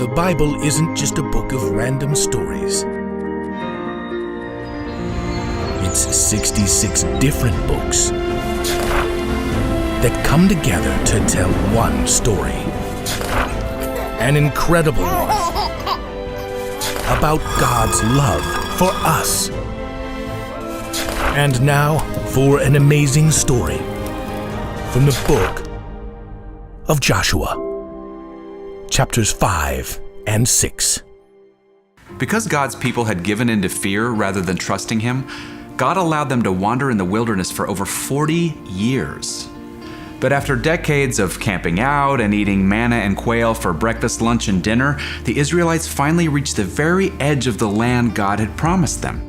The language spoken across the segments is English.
the Bible isn't just a book of random stories. It's 66 different books that come together to tell one story. An incredible one about God's love for us. And now for an amazing story from the book of Joshua, chapters 5 and 6. Because God's people had given in to fear rather than trusting Him, God allowed them to wander in the wilderness for over 40 years. But after decades of camping out and eating manna and quail for breakfast, lunch, and dinner, the Israelites finally reached the very edge of the land God had promised them.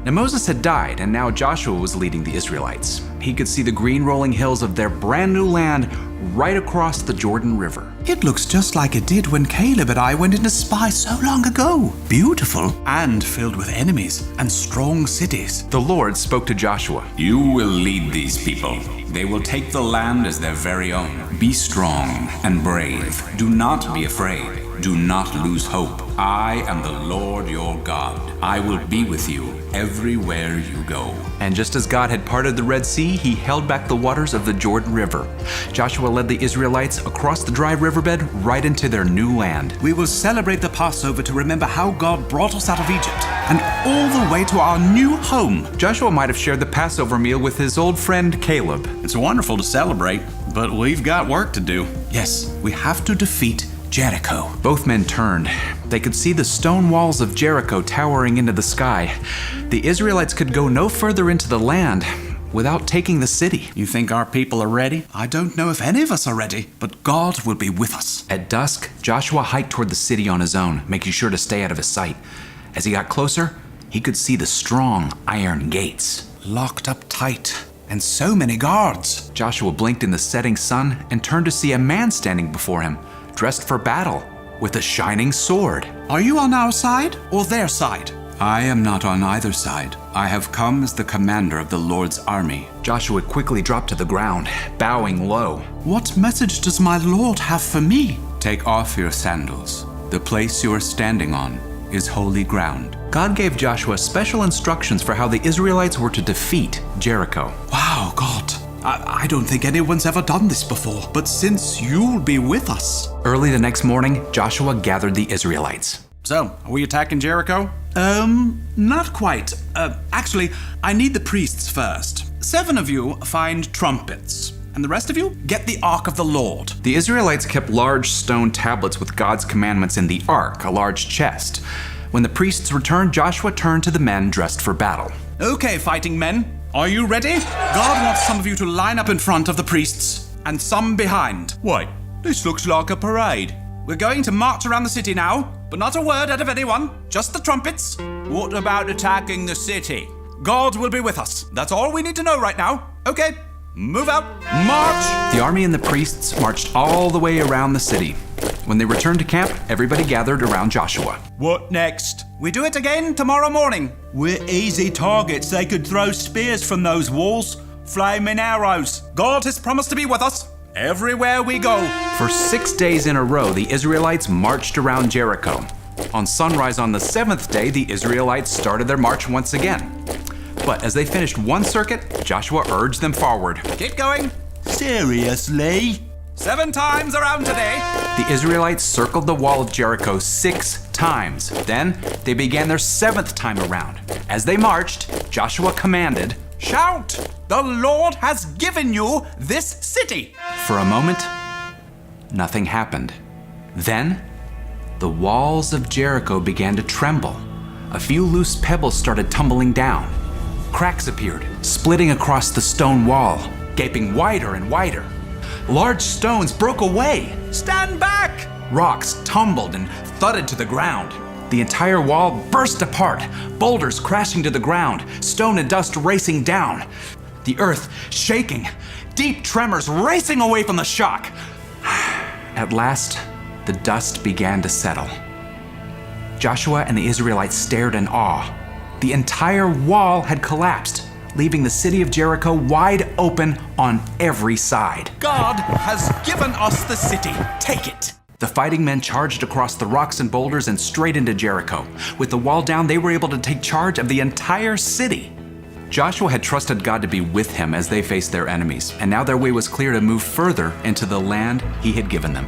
Now Moses had died, and now Joshua was leading the Israelites. He could see the green rolling hills of their brand new land right across the Jordan River. It looks just like it did when Caleb and I went in to spy so long ago. Beautiful and filled with enemies and strong cities. The Lord spoke to Joshua. You will lead these people. They will take the land as their very own. Be strong and brave. Do not be afraid. Do not lose hope. I am the Lord your God. I will be with you everywhere you go. And just as God had parted the Red Sea, He held back the waters of the Jordan River. Joshua led the Israelites across the dry riverbed right into their new land. We will celebrate the Passover to remember how God brought us out of Egypt and all the way to our new home. Joshua might have shared the Passover meal with his old friend Caleb. It's wonderful to celebrate, but we've got work to do. Yes, we have to defeat Jericho. Both men turned. They could see the stone walls of Jericho towering into the sky. The Israelites could go no further into the land without taking the city. You think our people are ready? I don't know if any of us are ready, but God will be with us. At dusk, Joshua hiked toward the city on his own, making sure to stay out of his sight. As he got closer, he could see the strong iron gates. Locked up tight, and so many guards. Joshua blinked in the setting sun and turned to see a man standing before him, dressed for battle, with a shining sword. Are you on our side or their side? I am not on either side. I have come as the commander of the Lord's army. Joshua quickly dropped to the ground, bowing low. What message does my Lord have for me? Take off your sandals. The place you are standing on is holy ground. God gave Joshua special instructions for how the Israelites were to defeat Jericho. Wow, God. I don't think anyone's ever done this before, but since you'll be with us. Early the next morning, Joshua gathered the Israelites. So, are we attacking Jericho? Not quite. Actually, I need the priests first. 7 of you find trumpets, and the rest of you get the Ark of the Lord. The Israelites kept large stone tablets with God's commandments in the Ark, a large chest. When the priests returned, Joshua turned to the men dressed for battle. Okay, fighting men. Are you ready? God wants some of you to line up in front of the priests, and some behind. Wait, this looks like a parade. We're going to march around the city now, but not a word out of anyone, just the trumpets. What about attacking the city? God will be with us. That's all we need to know right now. Okay, move out, march! The army and the priests marched all the way around the city. When they returned to camp, everybody gathered around Joshua. What next? We do it again tomorrow morning. We're easy targets. They could throw spears from those walls, flaming arrows. God has promised to be with us everywhere we go. For 6 days in a row, the Israelites marched around Jericho. On sunrise on the 7th day, the Israelites started their march once again. But as they finished one circuit, Joshua urged them forward. Keep going. Seriously? 7 times around today. The Israelites circled the wall of Jericho 6 times. Then they began their 7th time around. As they marched, Joshua commanded, "Shout! The Lord has given you this city." For a moment, nothing happened. Then, the walls of Jericho began to tremble. A few loose pebbles started tumbling down. Cracks appeared, splitting across the stone wall, gaping wider and wider. Large stones broke away. Stand back! Rocks tumbled and thudded to the ground. The entire wall burst apart, boulders crashing to the ground, stone and dust racing down. The earth shaking, deep tremors racing away from the shock. At last, the dust began to settle. Joshua and the Israelites stared in awe. The entire wall had collapsed, leaving the city of Jericho wide open on every side. God has given us the city. Take it. The fighting men charged across the rocks and boulders and straight into Jericho. With the wall down, they were able to take charge of the entire city. Joshua had trusted God to be with him as they faced their enemies, and now their way was clear to move further into the land he had given them.